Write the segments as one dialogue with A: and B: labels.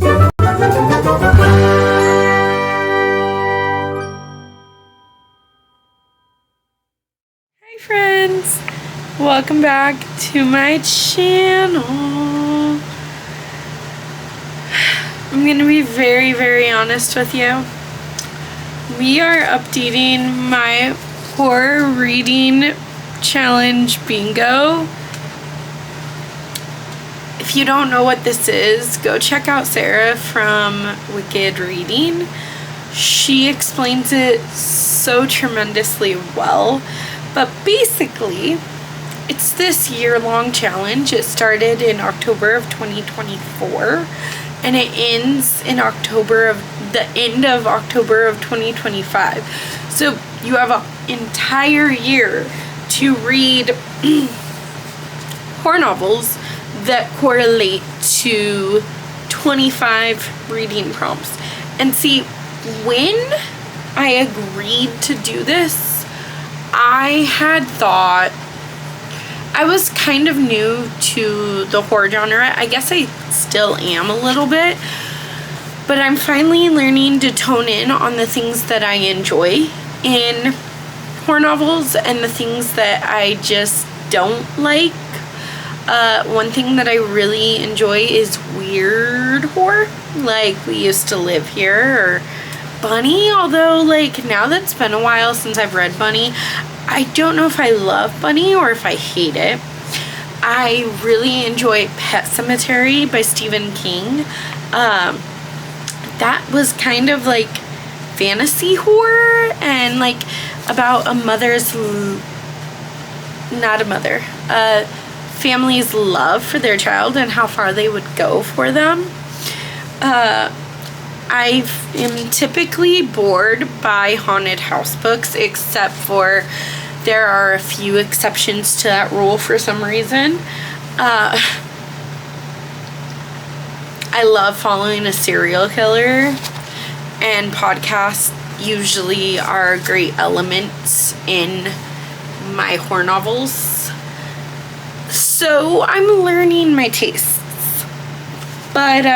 A: Hi friends, welcome back to my channel. I'm gonna be very honest with you. We are updating my horror reading challenge bingo. If you don't know what this is, go check out Sarah from Wicked Reading. She explains it so tremendously well. But basically, it's this year-long challenge. It started in October of 2024 and it ends in the end of October of 2025. So you have an entire year to read horror novels that correlate to 25 reading prompts. And see, when I agreed to do this, I had thought, I was kind of new to the horror genre. I guess I still am a little bit, but I'm finally learning to tone in on the things that I enjoy in horror novels and the things that I just don't like. One thing that I really enjoy is weird horror, like We Used to Live Here, or Bunny, although like now that's been a while since I've read Bunny, I don't know if I love Bunny or if I hate it. I really enjoy Pet Sematary by Stephen King. That was kind of like fantasy horror and like about a family's love for their child and how far they would go for them. I am typically bored by haunted house books, except for there are a few exceptions to that rule for some reason. I love following a serial killer, and podcasts usually are great elements in my horror novels. So I'm learning my tastes. But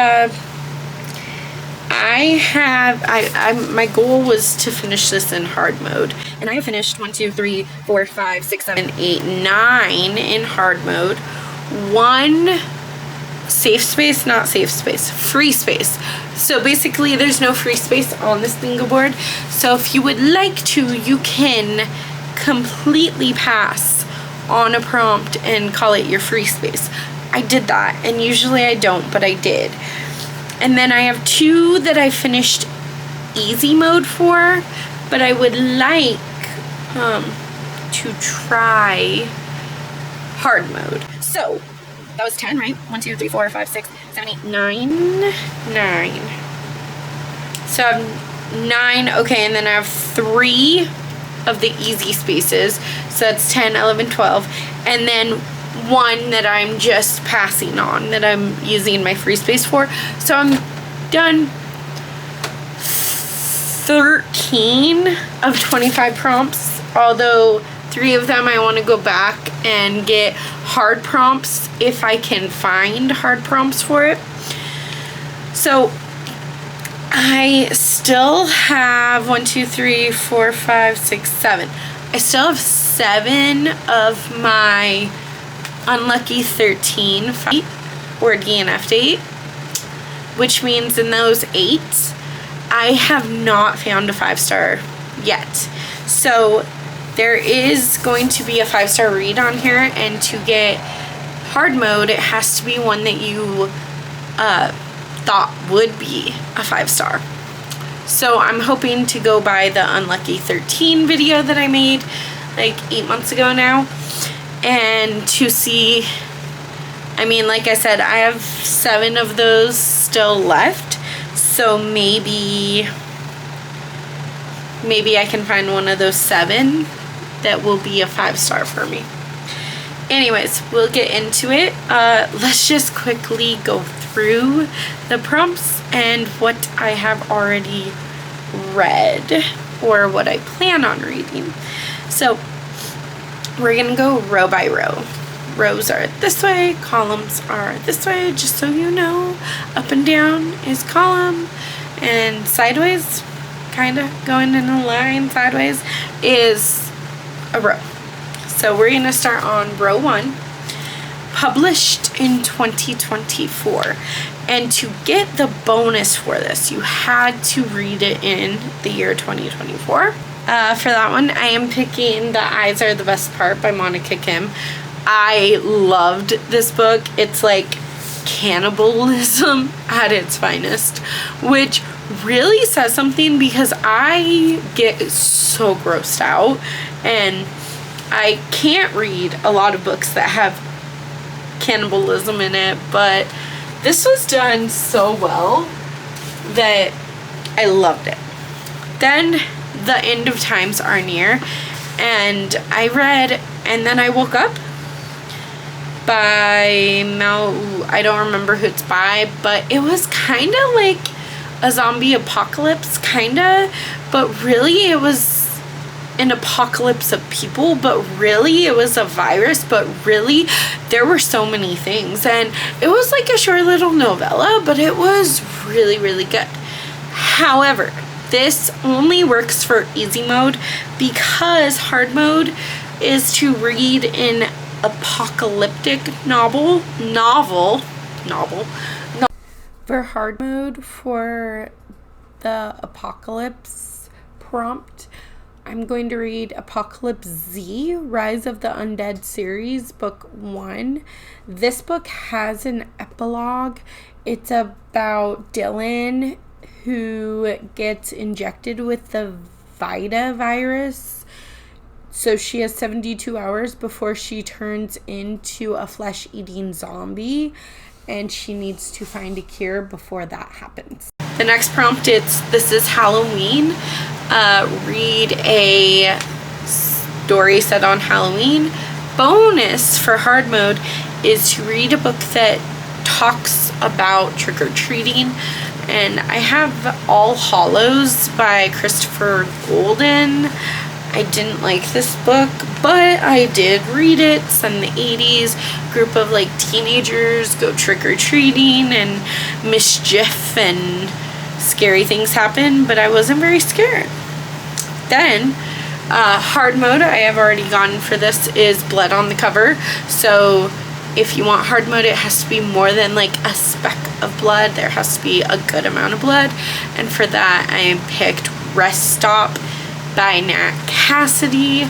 A: my goal was to finish this in hard mode, and I have finished 1, 2, 3, 4, 5, 6, 7, 8, 9 in hard mode. 1 safe space, not safe space, free space. So basically there's no free space on this bingo board. So if you would like to, you can completely pass on a prompt and call it your free space. I did that, and usually I don't, but I did. And then I have 2 that I finished easy mode for, but I would like to try hard mode. So that was 10, right? 1, 2, 3, 4, 5, 6, 7, 8, 9. 9. So I have 9. Okay, and then I have 3 of the easy spaces. So that's 10, 11, 12. And then 1 that I'm just passing on, that I'm using my free space for. So I'm done 13 of 25 prompts, although 3 of them I want to go back and get hard prompts if I can find hard prompts for it. So I still have 1, 2, 3, 4, 5, 6, 7. I still have 7 of my Unlucky 13 or DNF date, which means in those 8 I have not found a 5-star yet. So there is going to be a 5-star read on here, and to get hard mode it has to be one that you thought would be a 5-star. So I'm hoping to go by the Unlucky 13 video that I made like 8 months ago now, and to see, I mean, like I said, I have 7 of those still left, so maybe I can find one of those 7 that will be a 5-star for me. Anyways, we'll get into it. Let's just quickly go through the prompts and what I have already read, or what I plan on reading. So we're gonna go row by row. rows are this way, columns are this way, just so you know. Up and down is column, and sideways, kind of going in a line sideways, is a row. So we're going to start on row 1. Published in 2024. And to get the bonus for this, you had to read it in the year 2024. For that one, I am picking The Eyes Are the Best Part by Monica Kim. I loved this book. It's like cannibalism at its finest, which really says something because I get so grossed out and I can't read a lot of books that have cannibalism in it, but this was done so well that I loved it. Then The End of Times Are Near, and I read And Then I Woke Up by I don't remember who it's by, but it was kind of like a zombie apocalypse, but really it was an apocalypse of people, but really it was a virus, but really there were so many things, and it was like a short little novella, but it was really, really good. However, this only works for easy mode because hard mode is to read an apocalyptic novel. For hard mode, for the apocalypse prompt, I'm going to read Apocalypse Z, Rise of the Undead series, book 1. This book has an epilogue. It's about Dylan, who gets injected with the Vita virus. So she has 72 hours before she turns into a flesh-eating zombie, and she needs to find a cure before that happens. The next prompt, this is Halloween. Read a story set on Halloween. Bonus for hard mode is to read a book that talks about trick-or-treating, and I have All Hallows by Christopher Golden. I didn't like this book, but I did read it. It's in the 80s. Group of like teenagers go trick-or-treating and mischief and scary things happen, but I wasn't very scared. Then hard mode, I have already gone for this, is blood on the cover. So if you want hard mode, it has to be more than like a speck of blood. There has to be a good amount of blood, and for that I picked Rest Stop by Nat Cassidy.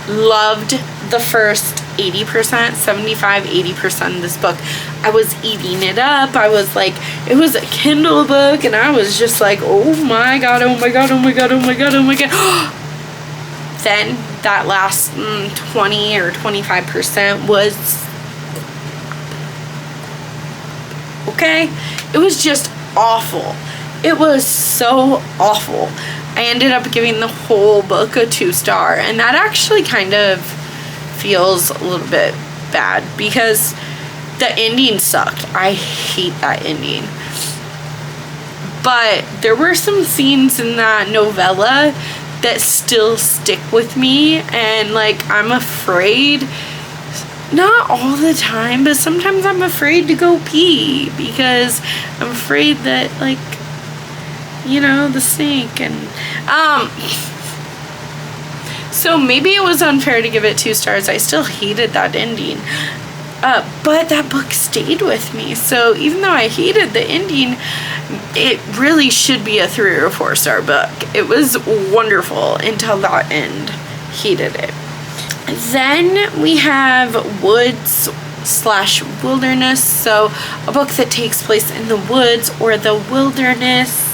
A: Loved the first 80%, 75-80% of this book. I was eating it up. I was like, it was a Kindle book, and I was just like, oh my god, oh my god, oh my god, oh my god, oh my god. Then that last 20 or 25% was okay. It was just awful. It was so awful. I ended up giving the whole book a 2-star, and that actually kind of feels a little bit bad because the ending sucked. I hate that ending. But there were some scenes in that novella that still stick with me, and like I'm afraid, not all the time, but sometimes I'm afraid to go pee because I'm afraid that, like, you know, the snake. And so maybe it was unfair to give it 2 stars. I still hated that ending, but that book stayed with me. So even though I hated the ending, it really should be a 3 or 4-star book. It was wonderful until that end. Hated it. Then we have Woods/Wilderness, so a book that takes place in the woods or the wilderness.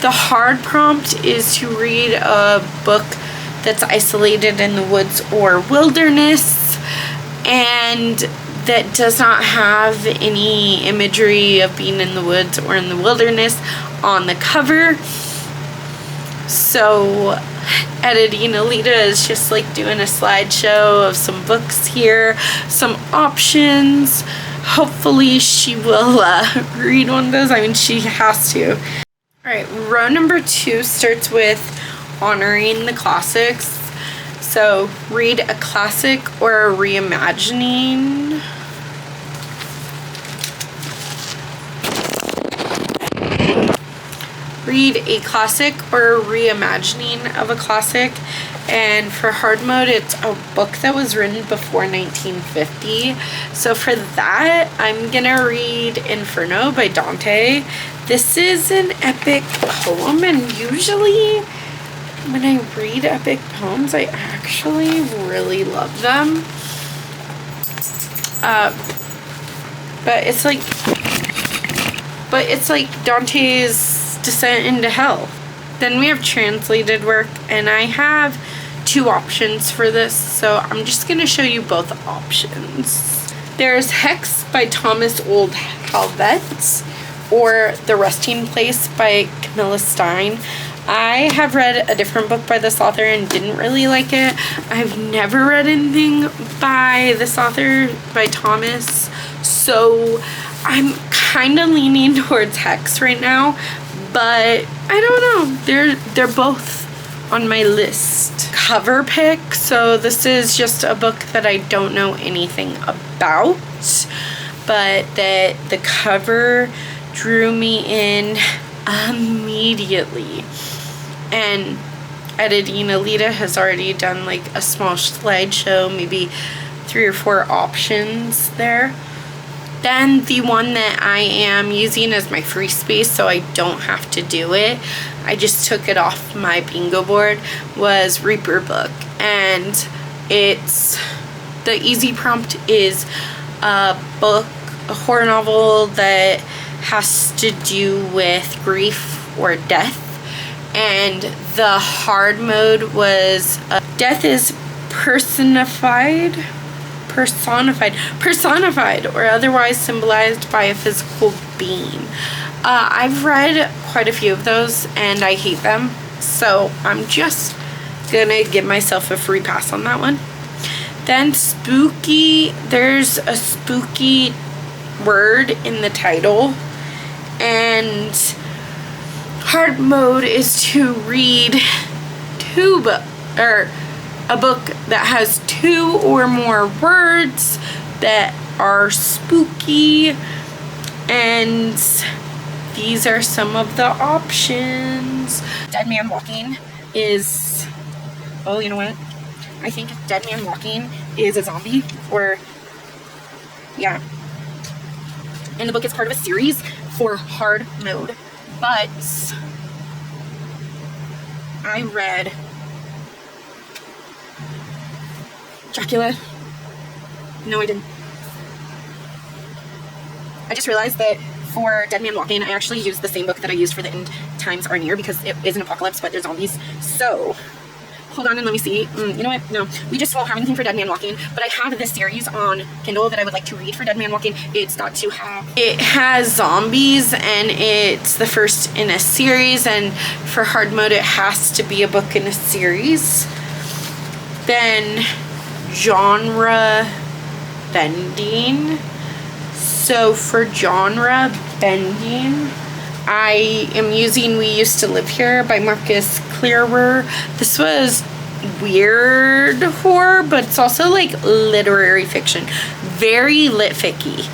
A: The hard prompt is to read a book that's isolated in the woods or wilderness and that does not have any imagery of being in the woods or in the wilderness on the cover. So editing Alita is just like doing a slideshow of some books here, some options. Hopefully she will read one of those. I mean, she has to. Alright, row number 2 starts with honoring the classics. So read a classic or a reimagining. Read a classic or a reimagining of a classic. And for hard mode, it's a book that was written before 1950. So for that, I'm gonna read Inferno by Dante. This is an epic poem, and usually when I read epic poems, I actually really love them. But it's like Dante's descent into hell. Then we have translated work, and I have 2 options for this, so I'm just going to show you both options. There's Hex by Thomas Old Helvete, or The Resting Place by Camilla Stein. I have read a different book by this author and didn't really like it. I've never read anything by this author, by Thomas, so I'm kind of leaning towards Hex right now, but I don't know. They're both on my list. Cover pick. So this is just a book that I don't know anything about, but that the cover drew me in immediately. And editing, Alita has already done like a small slideshow, maybe 3 or 4 options there. Then the one that I am using as my free space, so I don't have to do it, I just took it off my bingo board, was Reaper Book. And it's, the easy prompt is a book, a horror novel that has to do with grief or death. And the hard mode was death is personified or otherwise symbolized by a physical being. I've read quite a few of those and I hate them, so I'm just gonna give myself a free pass on that one. Then spooky, there's a spooky word in the title, and hard mode is to read a book that has 2 or more words that are spooky, and these are some of the options. Dead Man Walking is, oh, you know what? I think Dead Man Walking is a zombie, or, yeah. And the book is part of a series for hard mode, but I read Dracula. No, I didn't. I just realized that for Dead Man Walking, I actually used the same book that I used for The End Times Are Near, because it is an apocalypse, but there's zombies. So, hold on and let me see. You know what? No, we just won't have anything for Dead Man Walking, but I have this series on Kindle that I would like to read for Dead Man Walking. It has zombies, and it's the first in a series, and for hard mode, it has to be a book in a series. Then genre bending. So for genre bending, I am using We Used to Live Here by Marcus Clearer. This was weird horror, but it's also like literary fiction. Very lit-ficky.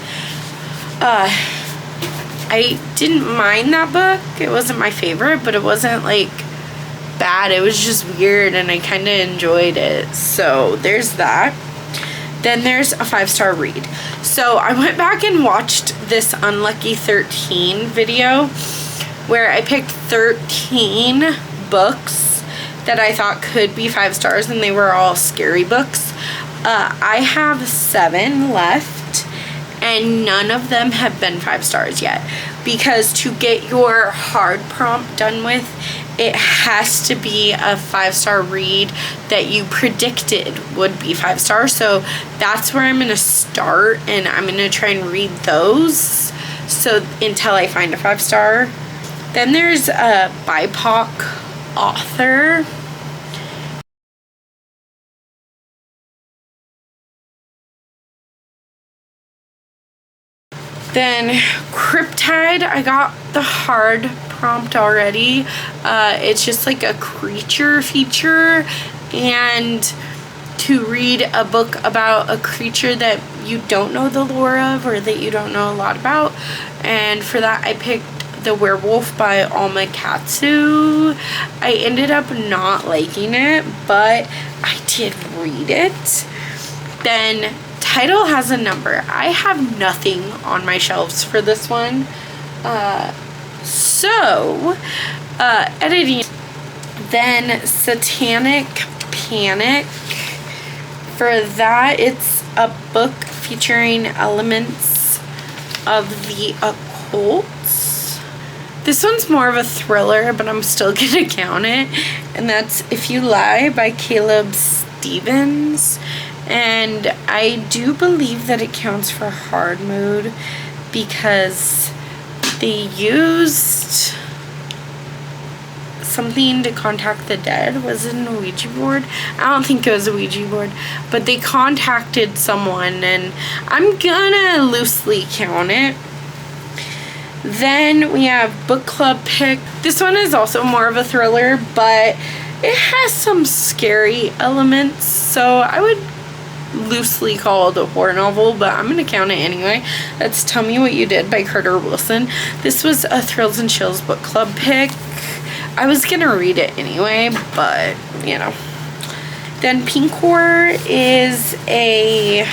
A: I didn't mind that book. It wasn't my favorite, but it wasn't like bad. It was just weird, and I kind of enjoyed it. So there's that. Then there's a 5-star read. So I went back and watched this Unlucky 13 video where I picked 13 books that I thought could be 5 stars, and they were all scary books. I have 7 left, and none of them have been 5 stars yet, because to get your hard prompt done with, it has to be a 5-star read that you predicted would be 5 stars. So that's where I'm going to start, and I'm going to try and read those so until I find a 5-star. Then there's a BIPOC author. Then Cryptide, I got the hard prompt already. It's just like a creature feature, and to read a book about a creature that you don't know the lore of or that you don't know a lot about. And for that, I picked The Werewolf by Alma Katsu. I ended up not liking it, but I did read it. Then Title Has a Number. I have nothing on my shelves for this one. Editing. Then Satanic Panic. For that, it's a book featuring elements of the occult. This one's more of a thriller, but I'm still gonna count it. And that's If You Lie by Caleb Stevens. And I do believe that it counts for hard mode because they used something to contact the dead. Was it a Ouija board? I don't think it was a Ouija board, but they contacted someone, and I'm gonna loosely count it. Then we have Book Club Pick. This one is also more of a thriller, but it has some scary elements, so I would loosely call it a horror novel, but I'm gonna count it anyway. That's Tell Me What You Did by Carter Wilson. This was a Thrills and Chills book club pick. I was gonna read it anyway, but you know. Then Pink Horror is a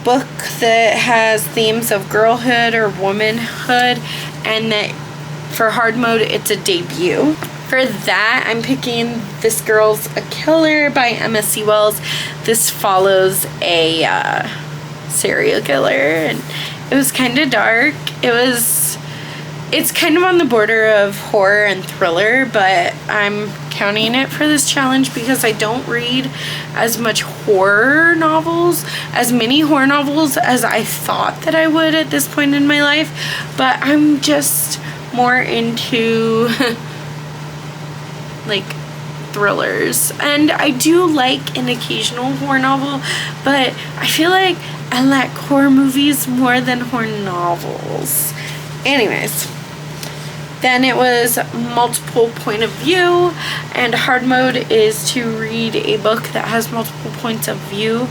A: book that has themes of girlhood or womanhood, and that for hard mode it's a debut. For that, I'm picking This Girl's a Killer by Emma C. Wells. This follows a serial killer, and it was kind of dark. It's kind of on the border of horror and thriller, but I'm counting it for this challenge because I don't read as much horror novels, as many horror novels as I thought that I would at this point in my life, but I'm just more into like thrillers, and I do like an occasional horror novel, but I feel like I like horror movies more than horror novels. Anyways, then it was Multiple Point of View, and hard mode is to read a book that has multiple points of view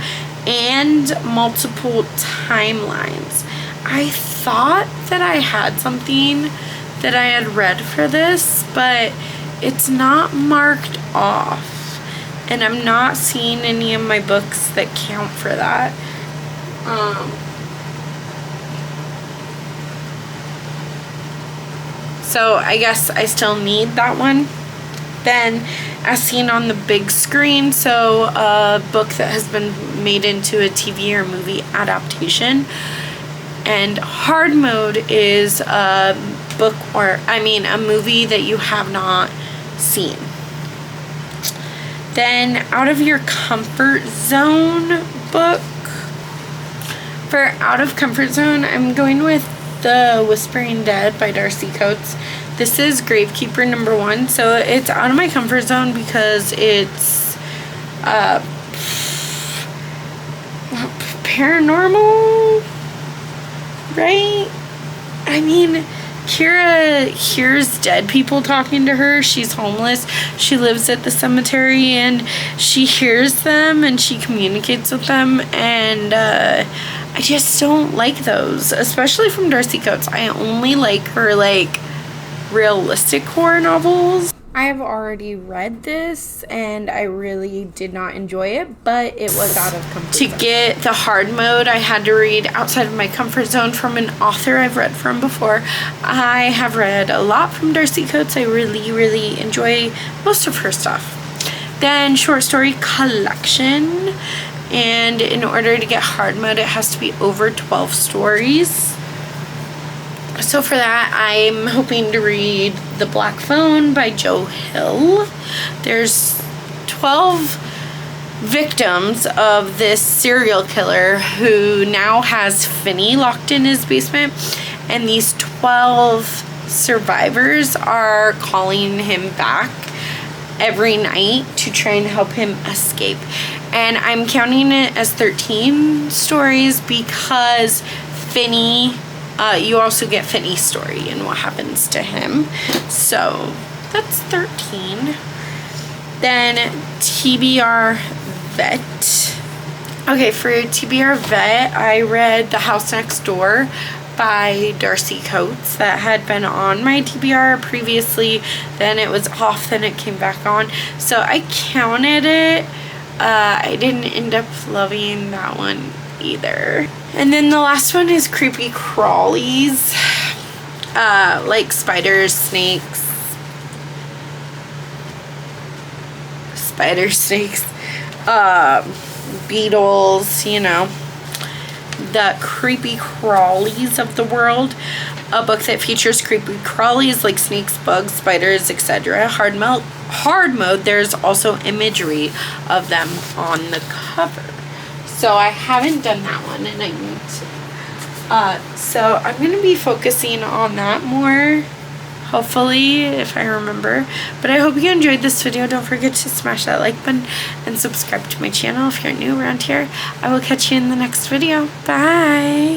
A: and multiple timelines. I thought that I had something that I had read for this, but it's not marked off, and I'm not seeing any of my books that count for that. So I guess I still need that one. Then As Seen on the Big Screen, so a book that has been made into a TV or movie adaptation. And hard mode is a book, or a movie that you have not seen. Then Out of Your Comfort Zone book. For Out of Comfort Zone, I'm going with The Whispering Dead by Darcy Coates. This is Gravekeeper #1, so it's out of my comfort zone because it's paranormal, right? I mean, Kira hears dead people talking to her. She's homeless. She lives at the cemetery, and she hears them, and she communicates with them, and I just don't like those, especially from Darcy Coates. I only like her, realistic horror novels. I have already read this, and I really did not enjoy it, but it was out of comfort zone. To get the hard mode, I had to read outside of my comfort zone from an author I've read from before. I have read a lot from Darcy Coates. I really, really enjoy most of her stuff. Then Short Story Collection, and in order to get hard mode, it has to be over 12 stories. So for that, I'm hoping to read The Black Phone by Joe Hill. There's 12 victims of this serial killer who now has Finney locked in his basement, and these 12 survivors are calling him back every night to try and help him escape. And I'm counting it as 13 stories because Finney, you also get Finney's story and what happens to him. So that's 13. Then TBR Vet. Okay, for TBR Vet, I read The House Next Door by Darcy Coates. That had been on my TBR previously, then it was off, then it came back on, so I counted it. I didn't end up loving that one either. And then the last one is Creepy Crawlies, like spiders, snakes, beetles, you know, the creepy crawlies of the world. A book that features creepy crawlies like snakes, bugs, spiders, etc. Hard mode, there's also imagery of them on the cover. So I haven't done that one, and I need to. So I'm going to be focusing on that more, hopefully, if I remember. But I hope you enjoyed this video. Don't forget to smash that like button and subscribe to my channel if you're new around here. I will catch you in the next video. Bye!